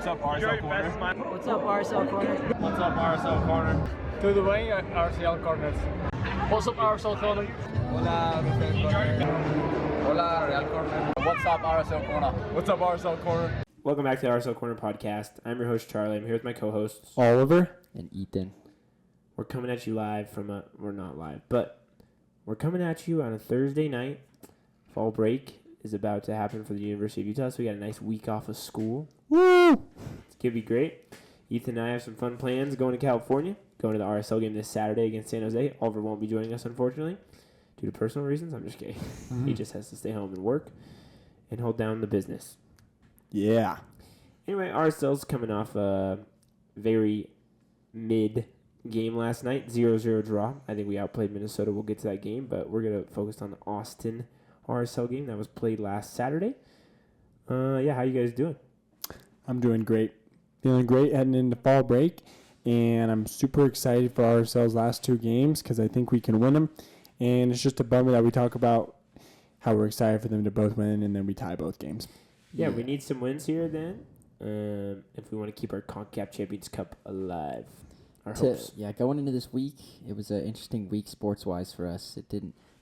What's up, RSL Corner? What's up, RSL Corner? What's up, RSL Corner? To the way, RSL Corners. What's up, RSL Corner? Hola, RSL Corner. Hola, Real Corner. What's up, RSL Corner? What's up, RSL Corner? Welcome back to the RSL Corner podcast. I'm your host, Charlie. I'm here with my co-hosts. Oliver. And Ethan. We're coming at you live from we're not live, but we're coming at you on a Thursday night. Fall break is about to happen for the University of Utah, so we got a nice week off of school. Woo! It's going to be great. Ethan and I have some fun plans going to California, going to the RSL game this Saturday against San Jose. Oliver won't be joining us, unfortunately, due to personal reasons. I'm just kidding. Mm-hmm. He just has to stay home and work and hold down the business. Yeah. Anyway, RSL's coming off a very mid game last night, 0-0 draw. I think we outplayed Minnesota. We'll get to that game, but we're going to focus on the Austin RSL game that was played last Saturday. How you guys doing? I'm doing great. Feeling great heading into fall break, and I'm super excited for RSL's last two games because I think we can win them. And it's just a bummer that we talk about how we're excited for them to both win, and then we tie both games. Yeah, we need some wins here then if we want to keep our CONCACAF Champions Cup alive. Our hopes. Going into this week, it was an interesting week sports-wise for us. It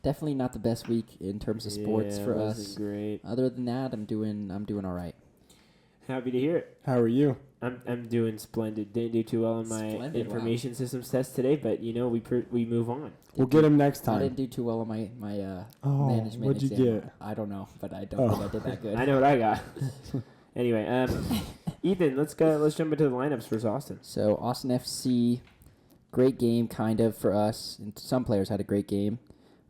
definitely not the best week in terms of sports for us. Wasn't great. Other than that, I'm doing all right. Happy to hear it. How are you? I'm doing splendid. Didn't do too well on my information systems test today, but we move on. We'll get him next time. I didn't do too well on my management what'd exam. you get? I don't know, but I don't think I did that good. I know what I got. Anyway, Ethan, let's go. Let's jump into the lineups for Austin. So Austin FC, great game kind of for us. And some players had a great game.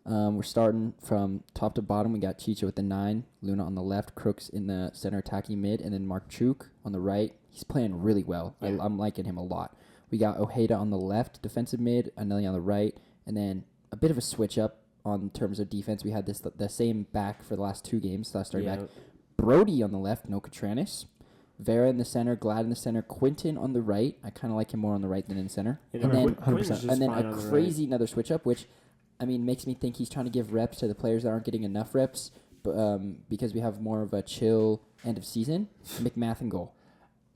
We're starting from top to bottom. We got Chicho with the 9, Luna on the left, Crooks in the center attacking mid, and then Mark Chuk on the right. He's playing really well. Yeah. I'm liking him a lot. We got Ojeda on the left, defensive mid, Anelli on the right, and then a bit of a switch up on terms of defense. We had the same back for the last two games, last starting back. Brody on the left, no Catranis. Vera in the center, Glad in the center, Quinton on the right. I kind of like him more on the right than in center. And then, 100%. and then a crazy another switch up, which makes me think he's trying to give reps to the players that aren't getting enough reps, because we have more of a chill end of season. McMath in goal.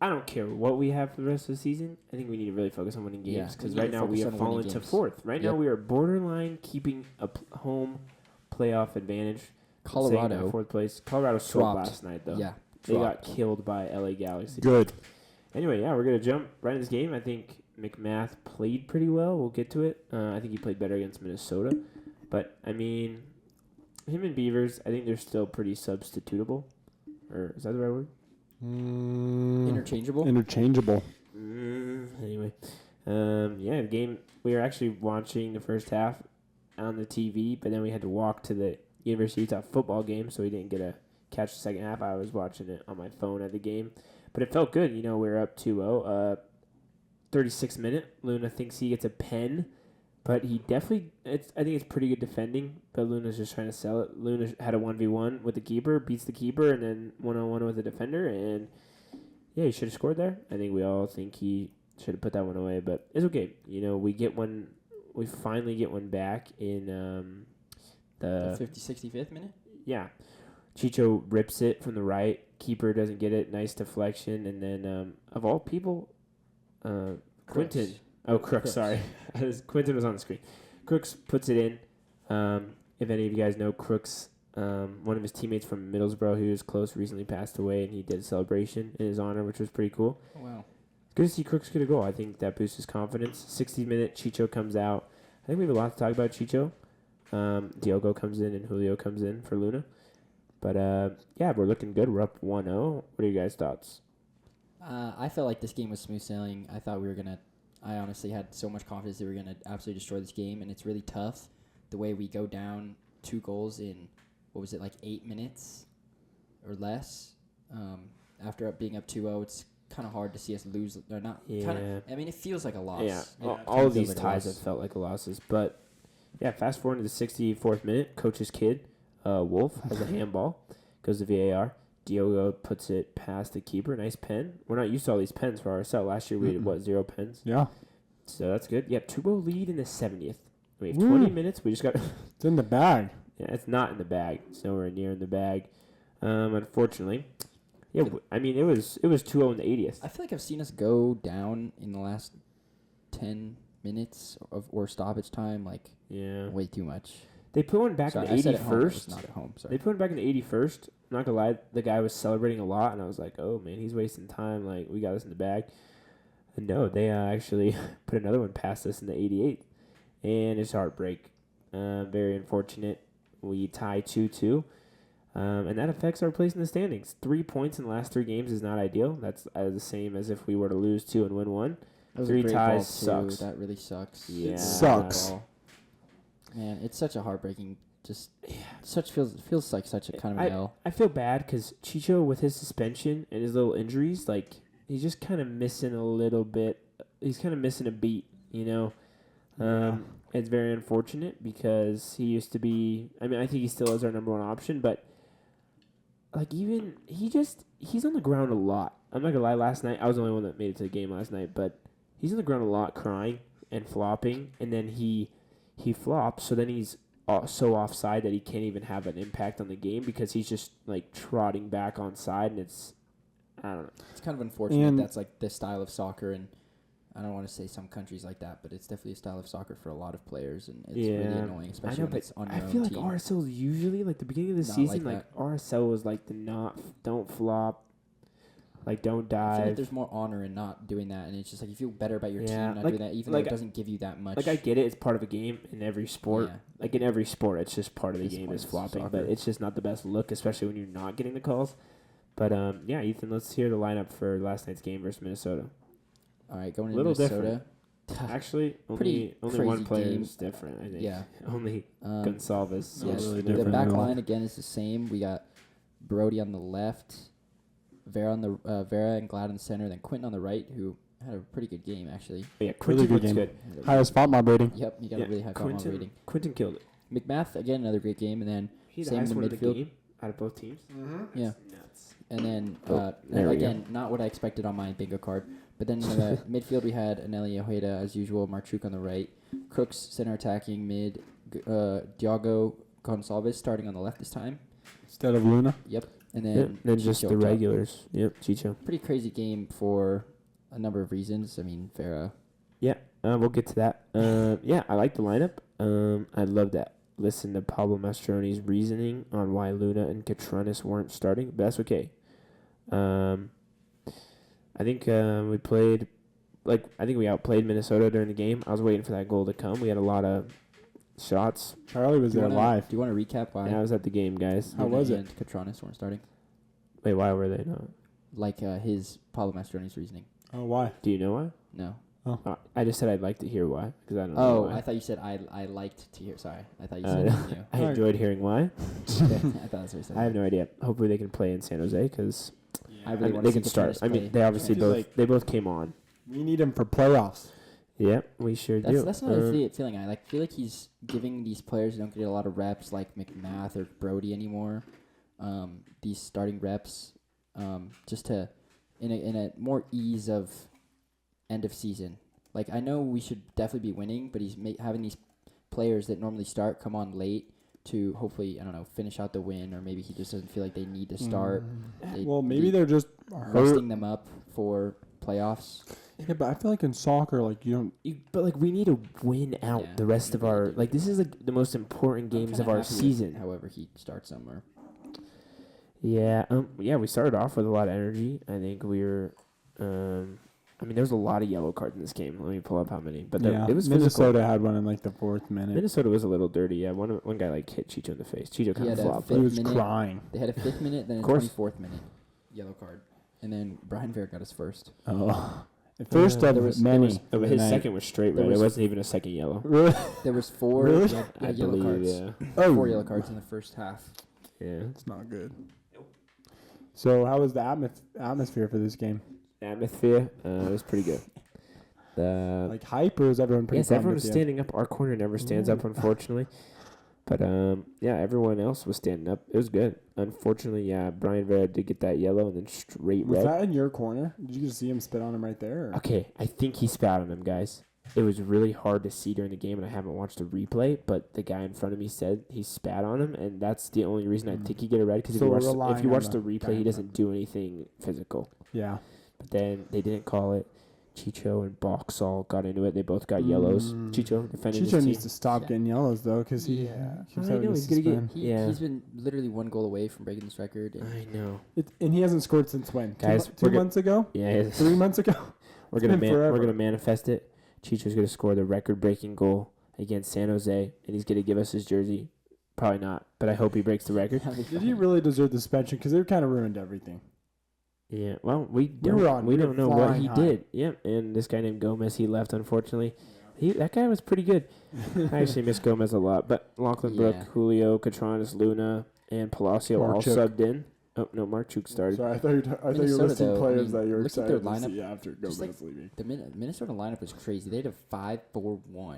I don't care what we have for the rest of the season. I think we need to really focus on winning games because right now we have fallen to fourth. Right now we are borderline keeping a home playoff advantage. Colorado. Fourth place. Colorado swept last night, though. Yeah. They got killed by LA Galaxy. Good. Anyway, we're going to jump right in this game. I think McMath played pretty well. We'll get to it. I think he played better against Minnesota. But, him and Beavers, I think they're still pretty substitutable. Or is that the right word? Interchangeable. Anyway. The game, we were actually watching the first half on the TV, but then we had to walk to the University of Utah football game, so we didn't get to catch the second half. I was watching it on my phone at the game. But it felt good. We were up 2-0. 36th minute, Luna thinks he gets a pen, but he definitely, I think it's pretty good defending, but Luna's just trying to sell it. Luna had a 1v1 with the keeper, beats the keeper, and then 1-on-1 with the defender, and he should have scored there. I think we all think he should have put that one away, but it's okay. We finally get one back in the 65th minute? Yeah. Chicho rips it from the right. Keeper doesn't get it. Nice deflection. And then, of all people, Quinton. Oh, Crooks, sorry. Quinton was on the screen. Crooks puts it in. If any of you guys know Crooks, one of his teammates from Middlesbrough who was close recently passed away, and he did a celebration in his honor, which was pretty cool. Oh, wow. Good to see Crooks get a goal. I think that boosts his confidence. 60th minute, Chicho comes out. I think we have a lot to talk about Chicho. Diogo comes in and Julio comes in for Luna. But, we're looking good. We're up 1-0. What are your guys' thoughts? I felt like this game was smooth sailing. I honestly had so much confidence that we were going to absolutely destroy this game, and it's really tough the way we go down 2 goals in, 8 minutes or less. After being up 2-0, it's kind of hard to see us lose. Or not. Yeah. It feels like a loss. Yeah. All of these ties have felt like losses. But, fast forward to the 64th minute, coach's kid, Wolf, has a handball, goes to VAR. Diogo puts it past the keeper. Nice pen. We're not used to all these pens for ourselves. Last year we had, 0 pens? Yeah. So that's good. 2-0 lead in the 70th. We have 20 minutes. We just got... It's in the bag. Yeah, it's not in the bag. It's nowhere near in the bag. Unfortunately. Yeah, I mean, it was 2-0 in the 80th. I feel like I've seen us go down in the last 10 minutes or stoppage time, like Yeah. way too much. They put one back Sorry, in I the said at home, it was 81st. not at home. Sorry. They put him back in the 81st. I'm not gonna lie, the guy was celebrating a lot, and I was like, "Oh man, he's wasting time. Like we got this in the bag." And no, they actually put another one past us in the 88th, and it's heartbreak. Very unfortunate. We tie 2-2, and that affects our place in the standings. 3 points in the last 3 games is not ideal. That's the same as if we were to lose 2 and win 1. That was 3 a great ties ball, too. sucks. That really sucks. Yeah. It sucks. Ball. Man, it's such a heartbreaking. Just feels like such a kind of an L. I feel bad because Chicho, with his suspension and his little injuries, like he's just kind of missing a little bit. He's kind of missing a beat, you know. It's very unfortunate because he used to be. I mean, I think he still is our number 1 option, but like even he's on the ground a lot. I'm not gonna lie. Last night I was the only one that made it to the game last night, but he's on the ground a lot, crying and flopping, and then he flops. So then he's so offside that he can't even have an impact on the game because he's just like trotting back on side, and it's I don't know. It's kind of unfortunate And- that's like the style of soccer, and I don't want to say some countries like that, but it's definitely a style of soccer for a lot of players, and it's really annoying, especially when it's on your I own feel like team. RSL's usually like the beginning of the Not season, like like RSL was like don't flop, like don't I feel like dive. there's more honor in not doing that, and it's just like you feel better about your Yeah, team not like- doing that, even like though it doesn't give you that much. Like I get it, it's part of a game in every sport. Yeah. Like in every sport, it's just part of the It's game part is of flopping, soccer. but it's just not the best look, especially when you're not getting the calls. But yeah, Ethan, let's hear the lineup for last night's game versus Minnesota. All right, going to Little Minnesota. Actually, Pretty only one crazy player game. is different. I think. Yeah. Only Um, Gonsalves. Not yes, really the different back at all. line again is the same. We got Brody on the left, Vera and Glad in the center, then Quentin on the right, who had a pretty good game actually. Yeah, Quinton good looks game. good. Highest fault mob rating. Yep, he got a really high foul Quinton, rating. Quinton killed it. McMath again, another great game, and then He's the same highest in one in the midfield. game out of both teams. Yeah. Nuts. And then there we again, not what I expected on my bingo card. But then in the midfield we had Anelli Ojeda as usual, Marchuk on the right, Crooks center attacking mid, Diogo Gonçalves starting on the left this time. Instead of Luna. Yep. And Yep. then Then just Chicho the up top. regulars. Yep, Chicho. Pretty crazy game for a number of reasons. I mean, Vera. Yeah, we'll get to that. Yeah, I like the lineup. I'd love to listen to Pablo Mastroeni's reasoning on why Luna and Catranis weren't starting, but that's okay. I think we played, I think we outplayed Minnesota during the game. I was waiting for that goal to come. We had a lot of shots. Charlie was Do you there wanna- live. Do you want to recap why And I was at the game, guys. How was it? and Catranis weren't starting? Wait, why were they not? Like his Pablo Mastroeni's reasoning. Oh, why? Do you know why? No. I just said I'd like to hear why, because I don't know Oh, why. I thought you said I liked to hear. Sorry, I thought you Uh, said you knew. I enjoyed hearing why. I thought that's what you said. I have no idea. Hopefully they can play in San Jose, because I really want they to can start. I mean, they obviously I feel both like- they both came on. We need him for playoffs. Yeah, we sure do. That's another feeling I like. Feel like he's giving these players who don't get a lot of reps, like McMath or Brody anymore, these starting reps, just to in a more ease of end of season. Like I know we should definitely be winning, but he's having these players that normally start come on late to hopefully finish out the win, or maybe he just doesn't feel like they need to start. Well, maybe they're just resting them up for playoffs. Yeah, but I feel like in soccer, like you don't. But we need to win out Yeah, the rest we of really our do. this is the most important I'm games kinda of our happy with season. However, he starts somewhere. Yeah, we started off with a lot of energy. I think we were. I mean, there was a lot of yellow cards in this game. Let me pull up how many. But Yeah, it was Minnesota physical. had one in like the 4th minute. Minnesota was a little dirty. Yeah, one guy hit Chicho in the face. Chicho kind had of a flopped. He was 5th minute. crying. They had a 5th minute, then a Of course. 24th minute yellow card, and then Brian Vera got his first. Oh, the first There of was- many. Oh, but for his the night. second was straight There red. It was- wasn't even a second yellow. Really? There was 4 Really? yellow cards. Yeah. Oh, 4 yellow cards in the first half. Yeah. It's not good. So, how was the atmosphere for this game? Atmosphere, it was pretty good. Like hype, or is everyone pretty? Yes, pumped everyone at was the end? standing up. Our corner never stands up, unfortunately. But yeah, everyone else was standing up. It was good. Unfortunately, yeah, Brian Vera did get that yellow and then straight Was red. that in your corner? Did you just see him spit on him right there? Or? Okay, I think he spat on him, guys. it was really hard to see during the game, and I haven't watched the replay, but the guy in front of me said he spat on him, and that's the only reason I think he get a red, because So we're if you relying watch on the the guy replay, he in doesn't do anything physical. Yeah. But then they didn't call it. Chicho and Boxall got into it. They both got yellows. Chicho defended his Chicho team. needs to stop getting yellows though, because he keeps I having know, to he's gonna get- suspend. Yeah. He's been literally one goal away from breaking this record. And I know. And he hasn't scored since when? Guys, two we're go- months ago? Yeah, it's- 3 months ago? we're It's gonna been forever. we're gonna manifest it. Chicho's gonna score the record-breaking goal against San Jose, and he's gonna give us his jersey. Probably not, but I hope he breaks the record. Did he really deserve the suspension? Because they kind of ruined everything. Yeah, well, we were don't we were know what flying he high. did. Yep, and this guy named Gomez, he left unfortunately. That guy was pretty good. I actually miss Gomez a lot, but Lachlan Brook, Yeah. Julio, Catranas, Luna, and Palacio all Marchuk. subbed in. Oh no, Marchuk started. Sorry, I thought you were Minnesota, listing though, I players mean, that you were look at their excited to lineup, see after just Gomez leaving. The Minnesota lineup was crazy. They had a 5-4-1.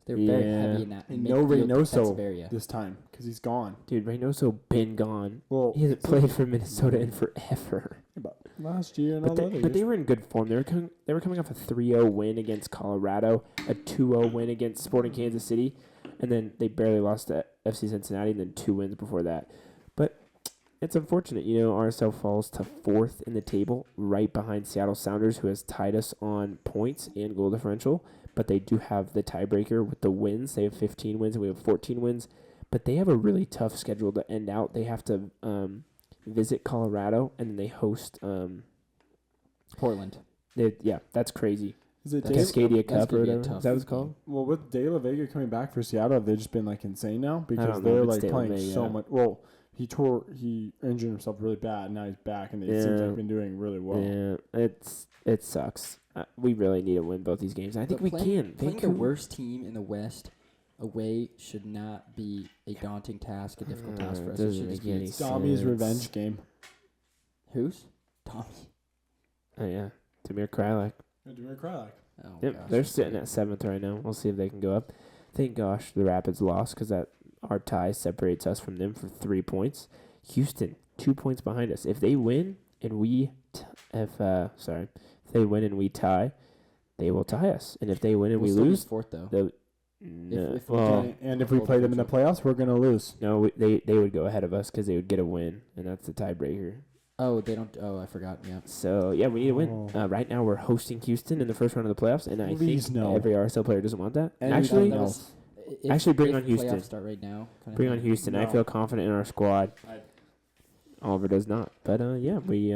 They're very Yeah. heavy in that And no midfield Reynoso defensive area. this time, because he's gone. Dude, Reynoso been gone. Well, He hasn't played for Minnesota in forever. about last year and all But that. they were in good form. They were coming off a 3-0 win against Colorado, a 2-0 win against Sporting Kansas City, and then they barely lost to FC Cincinnati, and then 2 wins before that. But it's unfortunate, RSL falls to 4th in the table, right behind Seattle Sounders, who has tied us on points and goal differential. But they do have the tiebreaker with the wins. They have 15 wins, and we have 14 wins. But they have a really tough schedule to end out. They have to visit Colorado, and then they host Portland. that's crazy. Is it That's- Dave? Cascadia that's Cup or gonna be a whatever. tough Is that what it's game. called? Well, with De La Vega coming back for Seattle, have they just been like insane now? Because don't know they're if it's like De La playing Vega. so much. Well, he injured himself really bad. Now he's back, and it seems like Yeah. they've been doing really well. Yeah, it sucks. We really need to win both these games. I think But we playing- can. Playing the Vancouver- worst team in the West away should not be a daunting task, a difficult task for us. It doesn't should just make any be Tommy's sense. revenge game. who's Tommy. Oh yeah, Damir Krylak. Oh Yep, gosh, they're that's sitting great. at 7th right now. We'll see if they can go up. Thank gosh the Rapids lost because our tie separates us from them for 3 points. Houston 2 points behind us. If they win and if they win and we tie, they will tie us. And if they win and We'll we still be lose, fourth though. if And if we play them in the playoffs, we're gonna lose. no, they would go ahead of us because they would get a win, and that's the tiebreaker. Oh, they don't. Oh, I forgot. Yeah. So yeah, we need to win. Oh. Right now, we're hosting Houston in the first round of the playoffs, and I Please think no. every RSL player doesn't want that. And Actually, no. Actually, bring on if Houston. playoffs start right now. kinda bring on thing. Houston. I No. feel confident in our squad. I- Oliver does not. But yeah, we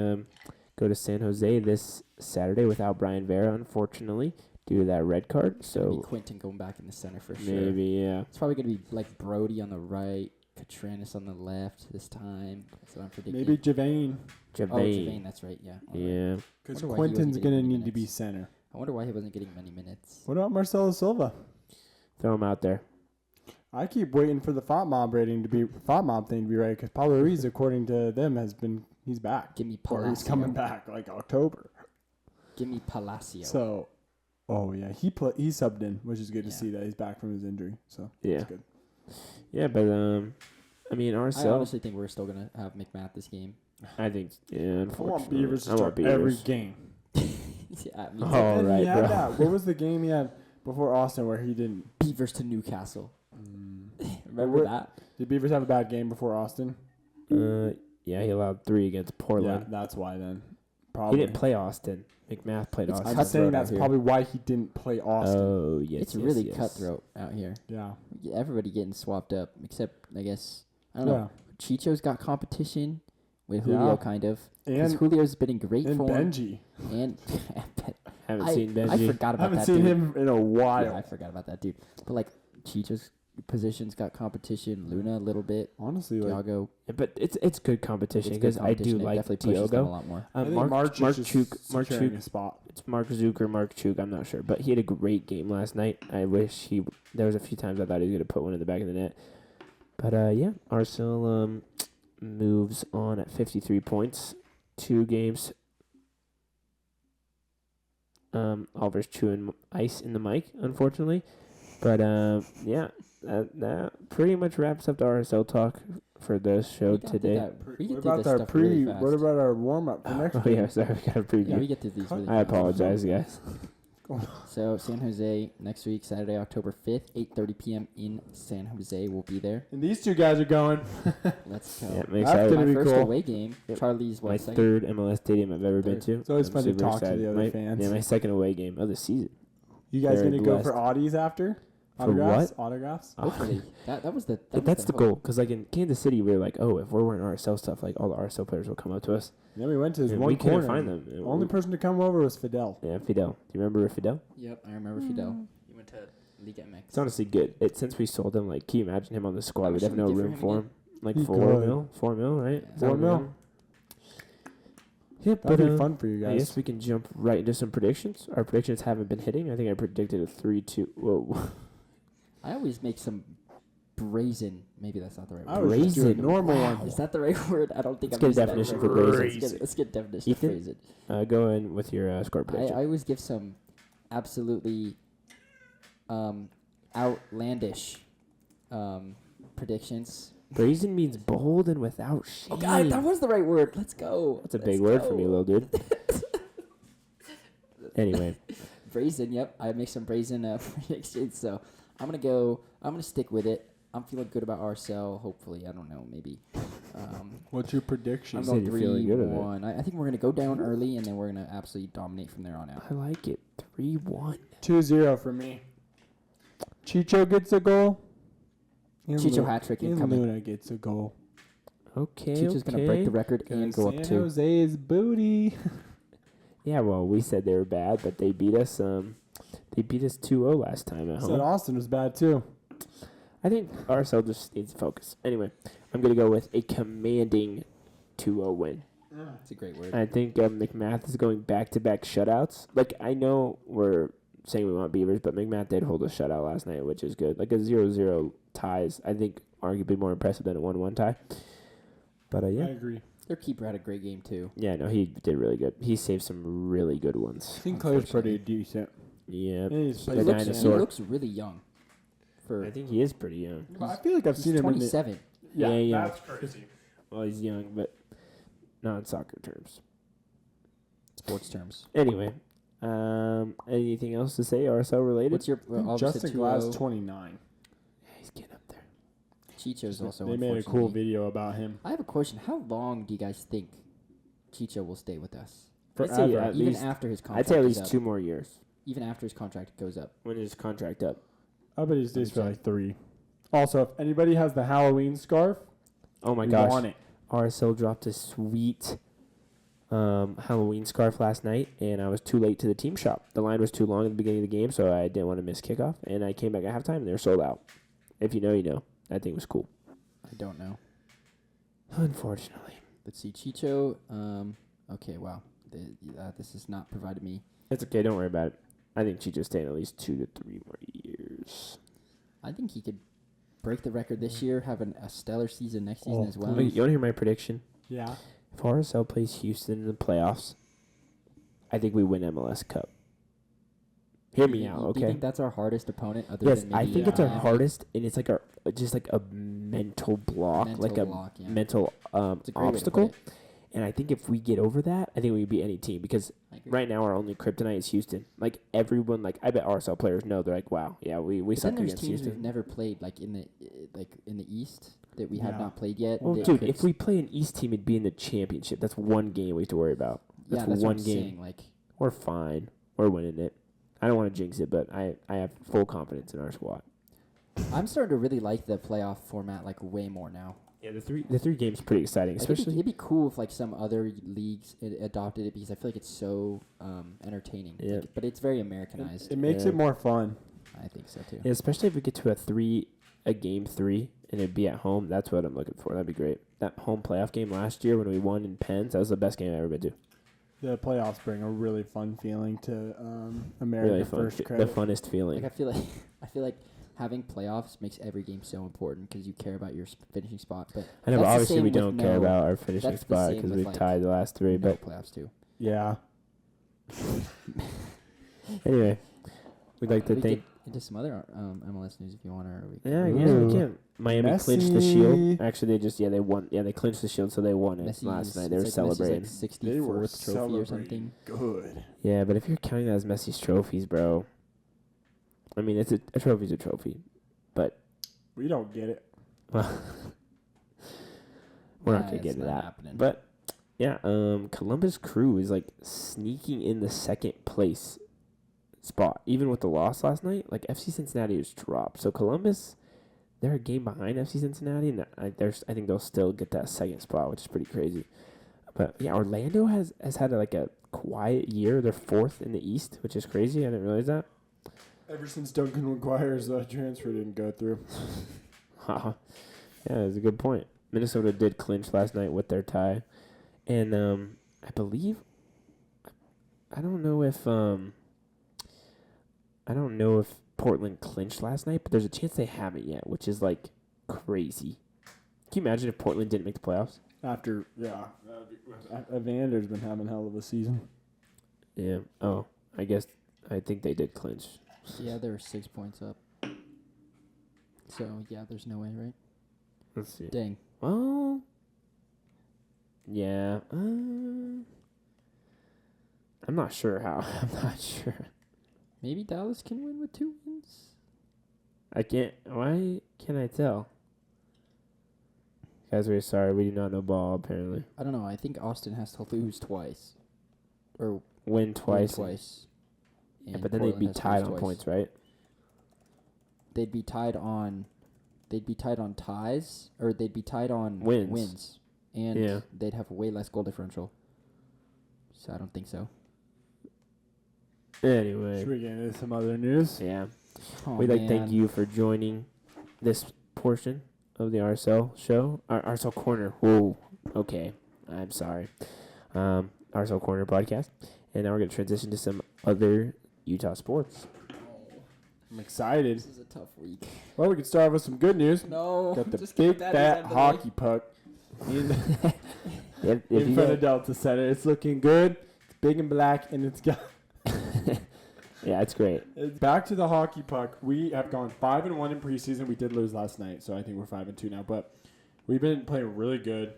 go to San Jose this Saturday without Brian Vera, unfortunately, due to that red card. It's gonna be So Quentin going back in the center for sure. maybe yeah. It's probably gonna be like Brody on the right, Catranis on the left this time. That's what I'm predicting. Maybe Javane, Oh, Javane, Javane. that's right. Yeah. All right. Yeah. because Wonder why he wasn't Quentin's getting gonna many need to be minutes. center. I wonder why he wasn't getting many minutes. What about Marcelo Silva? Throw him out there. I keep waiting for the FOTMob thing to be right, because Pablo Ruiz, according to them, he's back. Give me Or he's Palacio. coming back like October. Give me Palacio. So, oh yeah, he subbed in, which is good to Yeah. see that he's back from his injury. So Yeah. that's good. Yeah, but I mean I RSL. honestly think we're still gonna have McMath this game. I think yeah. I Unfortunately, want Beavers to I want start every Beavers. game. Yeah, me too. Oh. And right, he had bro. that. What was the game he had before Austin where he didn't? Beavers to Newcastle. Remember What- that? Did Beavers have a bad game before Austin? Yeah, he allowed 3 against Portland. Yeah, that's why then. He Probably. didn't play Austin. McMath played It's Austin. I'm saying cutthroat that's out here. probably why he didn't play Austin. Oh yes, It's yes, really yes. cutthroat out here. Yeah. Everybody getting swapped up, except I guess I don't know. Chicho's got competition with Julio, Yeah. kind of. Because And Julio's been in great and form. Benji. And Haven't I, seen Benji. I forgot about I haven't that seen dude. him in a while. Yeah, I forgot about that dude. But like Chicho's position's got competition. Luna a little bit. Honestly, like, Thiago. Yeah, but it's good competition It's good because I do competition. It like definitely pushes them a Diogo. lot more. I think Mark March is just Mark securing Chuk. a spot. It's Mark Zook or Mark Chuk. I'm not sure, but he had a great game last night. I wish there was a few times I thought he was gonna put one in the back of the net. But yeah, Arsenal moves on at 53 points, 2 games. Oliver's chewing ice in the mic, unfortunately. But yeah, that pretty much wraps up the RSL talk for this show We got through today. that- We What get through about this our stuff really fast. What about our warm up for next Oh week? yeah, sorry, we got a preview. Yeah, we get through these really I fast. apologize, guys. going on? So San Jose next week, Saturday, October 5th, 8:30 p.m. in San Jose. We'll be there. And these two guys are going. Let's go. Yeah, I'm That's excited. gonna My be first cool. away game. Yep. Charlie's My what, second? third MLS stadium I've ever been Third. to. It's always I'm fun to super talk to excited. the other My- fans. Yeah, my second away game of the season. You guys Very gonna go blessed. for Audis after? For Autographs? what? Autographs? Hopefully. That was the. But that's the goal. Because, like, in Kansas City, we were like, oh, if we're wearing RSL stuff, like, all the RSL players will come up to us. Then we went to his And one we couldn't corner. find them. The only person to come over was Fidel. Yeah, Fidel. Do you remember Fidel? Yep, I remember Fidel. He went to Liga MX. It's honestly good. Since we sold him, like, can you imagine him on the squad? How We'd much have did no we get room for for him him. Like, He 4 could. mil? 4 mil, right? Yeah. Is that 4 what mil. we got? Yeah, That'd but be fun for you I guys. guess we can jump right into some predictions. Our predictions haven't been hitting. I think I predicted a 3-2. Whoa. I always make some brazen. Maybe that's not the right I word. was just doing a Brazen. normal Wow. one. Is that the right word? I don't think Let's I'm get a using that definition right for word. brazen. Let's get a definition Ethan? for brazen. Go in with your score I prediction. always give some absolutely outlandish predictions. Brazen means bold and without shame. Oh God, that was the right word. Let's go. That's a Let's big word for go. me, little dude. Anyway, Brazen. Yep, I make some brazen predictions. So I'm gonna stick with it. I'm feeling good about RSL. Hopefully, I don't know. Maybe. What's your prediction? I'm said going you're feeling good of it. 3-1. I think we're gonna go down early, and then we're gonna absolutely dominate from there on out. I like it. 3-1. 2-0 for me. Chicho gets a goal. And Chicho hat-trick and incoming. Luna gets a goal. Okay, Chicho's gonna break the record and go up San 2. Jose is booty. Yeah, well, we said they were bad, but they beat us. They beat us 2-0 last time at Said home. Austin was bad too. I think RSL just needs to focus. Anyway, I'm gonna go with a commanding 2-0 win. It's a great word. I think McMath is going back-to-back shutouts. Like, I know we're saying we want Beavers, but McMath did hold a shutout last night, which is good. Like, a 0-0 tie is, I think, arguably more impressive than a 1-1 tie. But, I yeah. agree. Their keeper had a great game too. Yeah, no, he did really good. He saved some really good ones. Sinclair's pretty decent. Yeah. And he's The He looks, he dinosaur. looks really young. For I think he is pretty young. I feel like I've he's seen him in the 27. Yeah. That's crazy. Well, he's young, but not in soccer terms. Sports terms. Anyway, anything else to say RSL related? What's your obviously Justin 2-0. Glass 29. Yeah, he's getting up there. Chicho's also. They made a cool unfortunately- video about him. I have a question. How long do you guys think Chicho will stay with us? I'd say Forever. at Even least, after his I'd contract say at is least up. 2 more years. Even after his contract goes up. When is his contract up? I bet he stays for like 3. Also, if anybody has the Halloween scarf, Oh my we gosh. want it. RSL dropped a sweet Halloween scarf last night, and I was too late to the team shop. The line was too long at the beginning of the game, so I didn't want to miss kickoff, and I came back at halftime, and they were sold out. If you know, you know. That thing was cool. I don't know. Unfortunately. Let's see. Chicho. Okay. Wow. This has not provided me. It's okay. Don't worry about it. I think Chicho's staying at least 2 to 3 more years. I think he could break the record this year. Have a stellar season next season as well. You want to hear my prediction? Yeah. If RSL plays Houston in the playoffs, I think we win MLS Cup. Hear me out, Do you okay? think that's our hardest opponent? Other Yes, than I maybe think it's our Miami? hardest, and it's like our just like a mental block, Mental like a block, yeah. mental It's a great way to obstacle. put it. And I think if we get over that, I think we beat any team because I agree. right now our only kryptonite is Houston. Like everyone, like I bet RSL players know they're like, wow, yeah, we But suck then there's against teams we've Houston. never played, like in the East that we have Yeah. not played yet. Well, that dude, could if we play an East team, it'd be in the championship. That's one game we have to worry about. That's, that's one what I'm game. saying. Like, We're fine. We're winning it. I don't want to jinx it, but I have full confidence in our squad. I'm starting to really like the playoff format like way more now. Yeah, the three games pretty exciting, Like, especially. it'd be cool if like some other leagues adopted it because I feel like it's so entertaining. Yeah. Like, but it's very Americanized. It makes Yeah. it more fun. I think so too. Yeah, especially if we get to a game 3, and it'd be at home. That's what I'm looking for. That'd be great. That home playoff game last year when we won in Pens, that was the best game I've ever been to. The playoffs bring a really fun feeling to America Really fun. First The credit. funnest feeling. Like I feel like having playoffs makes every game so important because you care about your finishing spot. But I know, but that's the obviously same we with don't care no- about our finishing that's the spot same because with, we've like, tied the last 3. no But playoffs too. Yeah. anyway, we'd like to We thank into some other MLS news if you want, or Yeah, I guess we Ooh. can. Miami clinched the Messi. Shield. Actually, they won. Yeah, they clinched the Shield, so they won it Messi last is- night. They were it's celebrating. Messi's like They were 64th trophy or celebrating. something. Good. Yeah, but if you're counting that as Messi's trophies, bro, I mean, it's a trophy's a trophy, but We don't get it. well, we're not Nah, gonna it's get into not that. happening. But yeah, Columbus Crew is like sneaking in the second place spot, even with the loss last night. Like FC Cincinnati has dropped, so Columbus, they're a game behind FC Cincinnati, and I think they'll still get that second spot, which is pretty crazy. But yeah, Orlando has had like a quiet year. They're 4th in the East, which is crazy. I didn't realize that. Ever since Duncan McGuire's transfer didn't go through. Yeah, that's a good point. Minnesota did clinch last night with their tie, and I believe I don't know if Portland clinched last night, but there's a chance they haven't yet, which is like crazy. Can you imagine if Portland didn't make the playoffs? After, yeah. Evander's been having hell of a season. Yeah. Oh, I think they did clinch. Yeah, they were 6 points up. So yeah, there's no way, right? Let's see. Dang. Well, yeah. I'm not sure how. I'm not sure. Maybe Dallas can win with 2 wins. I can't. Why can't I tell? Guys, we're sorry. We do not know ball, apparently. I don't know. I think Austin has to lose twice, or Win twice. win twice. Yeah, and but then they'd Portland be has to tied lose on twice. points, right? They'd be tied on ties, or they'd be tied on Wins. and Yeah. they'd have a way less goal differential. So I don't think so. Anyway. Should we get into some other news? Yeah. Oh, We'd like to thank man. you for joining this portion of the RSL show. RSL Corner. Whoa. Okay. I'm sorry. RSL Corner podcast. And now we're going to transition to some other Utah sports. I'm excited. This is a tough week. Well, we can start with some good news. No, Got the just get big that fat out of the hockey puck If in you front of guys, Delta Center. It's looking good. It's big and black, and it's got. yeah, it's great. It's back to the hockey puck. We have gone 5-1 in preseason. We did lose last night, so I think we're 5-2 now. But we've been playing really good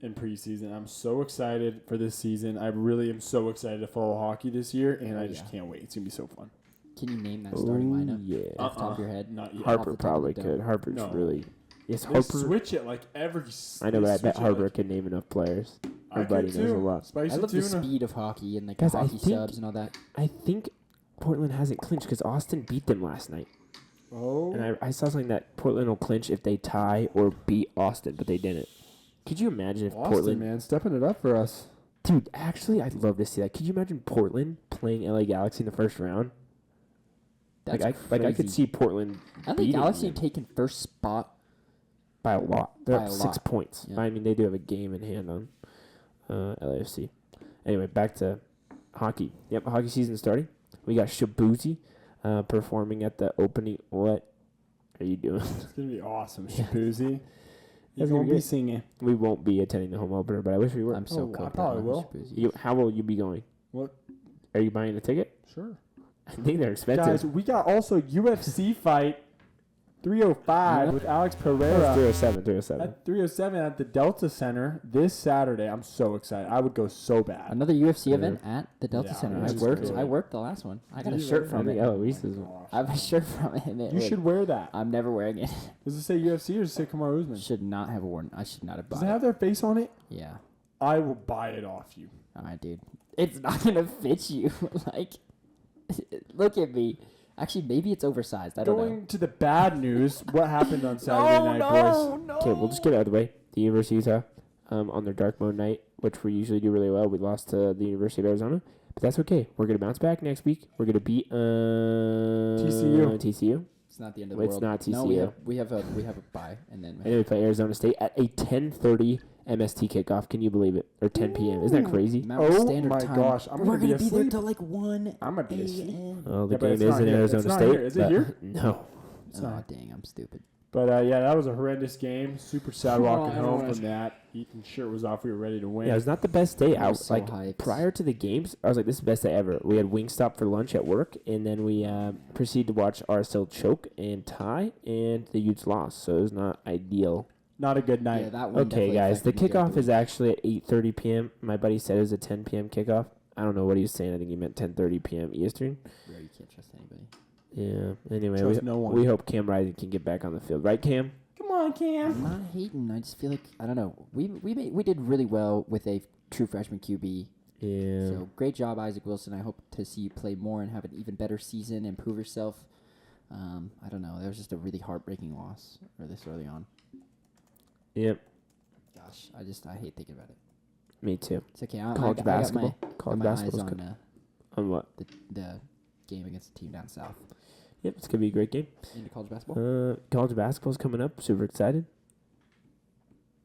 in preseason. I'm so excited for this season. I really am so excited to follow hockey this year, and Oh, I just yeah. can't wait. It's gonna be so fun. Can you name that starting lineup Yeah. off the top of your head? Not yet. Off the Harper top of probably the could. dome. Harper's No. really. Yes, They Harper. switch it like every. I know, they but I bet switch it Harper like- could name enough players. I Our buddy could knows a too. lot. Spicy I love the tuna. speed of hockey and like Guys, I hockey think- subs and all that. I think Portland hasn't clinched because Austin beat them last night. Oh, And I saw something that Portland will clinch if they tie or beat Austin, but they didn't. Could you imagine if Austin, Portland... man, stepping it up for us. Dude, actually, I'd love to see that. Could you imagine Portland playing LA Galaxy in the first round? That's I could crazy. see Portland I think beating Galaxy them have taken first spot. by a lot. They're By up a 6 lot. points. Yeah. I mean, they do have a game in hand on LAFC. Anyway, back to hockey. Yep, hockey season starting. We got Shabuzi performing at the opening. What are you doing? It's gonna be awesome, Shabuzi. That's You're gonna gonna be be good. singing. We won't be attending the home opener, but I wish we were. I'm so I coked probably up on will. Shabuzi. How will you be going? What? Are you buying a ticket? Sure. I think they're expensive. Guys, we got also UFC fight 305 with Alex Pereira 307. at 307 at the Delta Center this Saturday. I'm so excited. I would go so bad. Another UFC Yeah. event at the Delta Yeah, Center. which I is worked. cool. I worked the last one. I got a Did you shirt really? from I it. think Eloise is. I have a shirt from it. And it You would- should wear that. I'm never wearing it. Does it say UFC or does it say Kamaru Usman? Should not have worn. I should not have Does bought it it. have their face on it? Yeah. I will buy it off you. All right, dude. It's not gonna fit you. Like, look at me. Actually, maybe it's oversized. I don't Going to the bad news, what happened on know. Saturday night, boys? no. Okay, we'll just get it out of the way. The University of Utah, on their dark mode night, which we usually do really well. We lost to the University of Arizona, but that's okay. We're gonna bounce back next week. We're gonna beat TCU. TCU. It's not the end of the It's world. not No, TCU. we have a bye, and then And then we play Arizona State at a 10:30 MST kickoff. Can you believe it? Or 10 p.m. Isn't that crazy? Mountain Oh Standard my Time. gosh, I'm We're gonna be gonna be there asleep. till like 1 I'm gonna be asleep. a.m. Well, the Yeah, but game it's is not in here. Arizona It's not State. here. Is it but- here? No. It's Oh not. dang, I'm stupid. But yeah, that was a horrendous game. Super sad walking I don't home wanna- from that. Ethan's shirt was off. We were ready to win. Yeah, it was not the best day. I I was was so like hyped. prior to the games, I was like, "This is the best day ever." We had Wingstop for lunch at work, and then we proceeded to watch RSL choke and tie, and the Utes lost, so it was not ideal. Not a good night. Yeah, that one Okay, definitely guys, the affected me throughout kickoff the is week. actually at 8:30 p.m. My buddy said it was a 10 p.m. kickoff. I don't know what he was saying. I think he meant 10:30 p.m. Eastern. Yeah, you can't trust anybody. Yeah. Anyway, Trust no one. we hope Cam Rising can get back on the field, right, Cam? Come on, Cam. I'm not hating. I just feel like I don't know. We did really well with a true freshman QB. Yeah. So great job, Isaac Wilson. I hope to see you play more and have an even better season, improve yourself. I don't know. That was just a really heartbreaking loss this early on. Yep. Gosh, I hate thinking about it. Me too. It's okay. College basketball. Got College my eyes basketball's on good. On what? the game against the team down south. Yep, it's gonna be a great game. Into college basketball. College basketball's coming up. Super excited.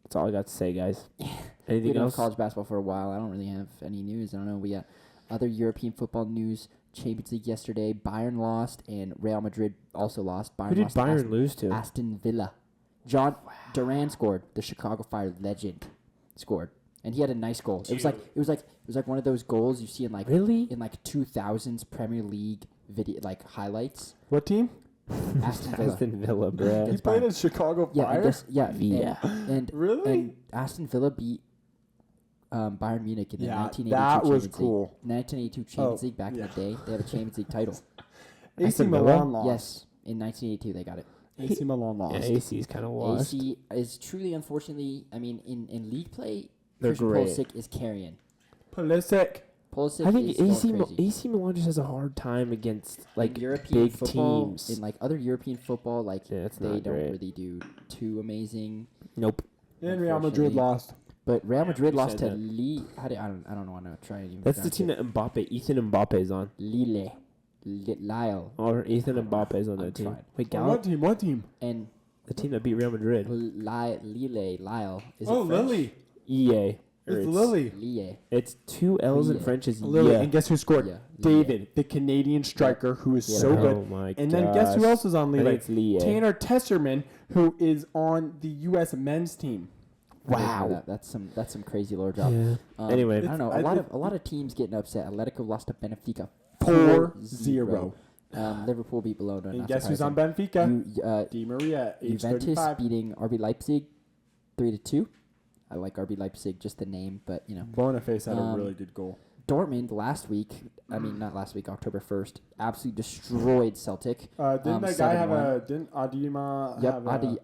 That's all I got to say, guys. We've Anything been on else? college basketball for a while. I don't really have any news. I don't know. We got other European football news. Champions League yesterday. Bayern lost and Real Madrid also lost. Bayern Who did lost to Bayern lose to? Aston Villa. John Duran scored. The Chicago Fire legend scored, and he had a nice goal. It was like one of those goals you see in like Really? 2000s Premier League video What highlights. team? Aston Villa. Aston Villa, bruh. He It's played Bayern. at Chicago Yeah, Fire. and guess, yeah, Yeah. and Really? and Aston Villa beat Bayern Munich in the Yeah, 1982 that was Champions cool. League. 1982 Champions Oh, League back yeah. in the day. They have a Champions League title. AC Aston Villa? Milan lost. Yes, in 1982 they got it. AC Milan lost. Yeah, AC's kind of lost. AC is truly, unfortunately, I mean, in league play, They're Christian great. Pulisic is carrying. Pulisic. Pulisic I think is going crazy. AC Milan just has a hard time against like in European big football, teams. in like other European football, like Yeah, it's they not don't great. really do too amazing. Nope. And Real Madrid Unfortunately. lost. But Real Madrid you lost said to that. Lille. I don't want to try and even. That's the pronounce team it. that Mbappe, Ethan Mbappe is on. Lille, Or Ethan Mbappe is on I'm that team. trying. Wait, Oh, Gallup? what team? What team? and The team that beat Real Madrid. Lille. Is Oh, it French? Lily. EA. Or It's Lily. Lille. It's two L's in Lille. French is Lily. yeah. And guess who scored? Yeah, David, the Canadian striker who is Yeah. so Oh good. my god. And then guess who else is on I think Lille? it's Lee. Tanner Tesserman, who is on the U.S. men's team. Wow. That's some crazy lower drop. Yeah. Anyway. I don't know. I A lot of teams getting upset. Atletico lost to Benfica 4-0. Liverpool beat Bologna. And not guess who's on surprising. Benfica? Di Maria, age Juventus 35. beating RB Leipzig 3-2. I like RB Leipzig, just the name, but you know. Boniface had a Um, really good goal. Dortmund last week, not last week, October 1st, absolutely destroyed Celtic. Didn't that guy have 7-1. didn't Adima Yep, have a...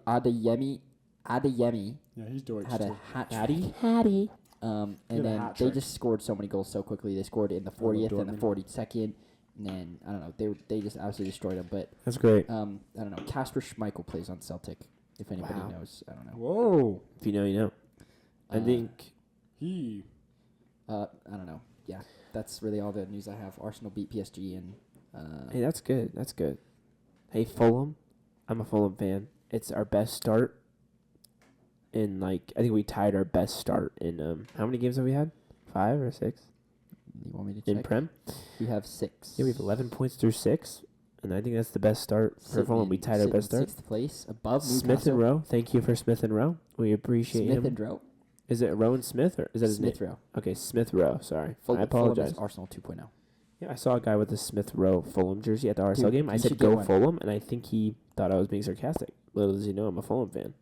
Adeyemi Yeah, he's Deutsch had a too. hat trick. Hattie? And He had a then hat they trick. just scored so many goals so quickly. They scored in the 40th and the Dortmund. 42nd, and then I don't know. They just absolutely destroyed them. But That's great. I don't know. Casper Schmeichel plays on Celtic. If anybody Wow. knows, I don't know. Whoa. If you know, you know. I Uh, think He... I don't know. Yeah, that's really all the news I have. Arsenal beat PSG and. hey, that's good. That's good. Hey, Fulham. I'm a Fulham fan. It's our best start in like I think we tied our best start in how many games have we had? 5 or 6 You want me to in check? Prem? We have 6. Yeah, we have 11 points through 6, and I think that's the best start for Sitting Fulham. We in- tied our sitting best in start. 6th place above Smith Newcastle. and Rowe. Thank you for Smith and Rowe. We appreciate Smith him. and Rowe. Is it Rowan Smith or is that his Smith name? Rowe. Okay, Smith Rowe. Sorry, I Fulham apologize. is Arsenal 2.0. Yeah, I saw a guy with a Smith Rowe Fulham jersey at the RSL Dude, game. I you said should get go one. Fulham, and I think he thought I was being sarcastic. Little does he know I'm a Fulham fan.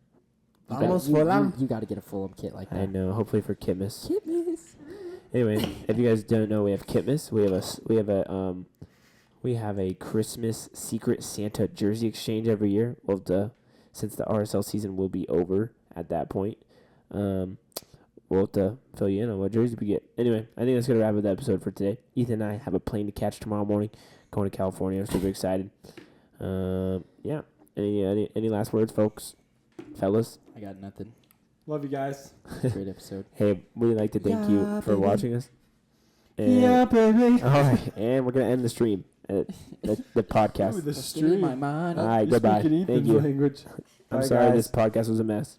Vamos, you, Fulham. You got to get a Fulham kit like that. I know. Hopefully for Kitmas. Kitmas. Anyway, if you guys don't know, we have Kitmas. We have a Christmas Secret Santa jersey exchange every year. Well, since the RSL season will be over at that point, we'll have to fill you in on what jersey we get. Anyway, I think that's gonna wrap up the episode for today. Ethan and I have a plane to catch tomorrow morning, going to California. I'm super excited. Yeah. Any last words, folks, fellas? I got nothing. Love you guys. Great episode. Hey, we'd like to thank you Yeah, for baby. watching us. And- Yeah, baby. All right, and we're gonna end the stream, the podcast. Ooh, the Stealing stream. my mind. All right, You're goodbye. speaking Thank Ethan's you. language. I'm Bye, sorry, guys. this podcast was a mess.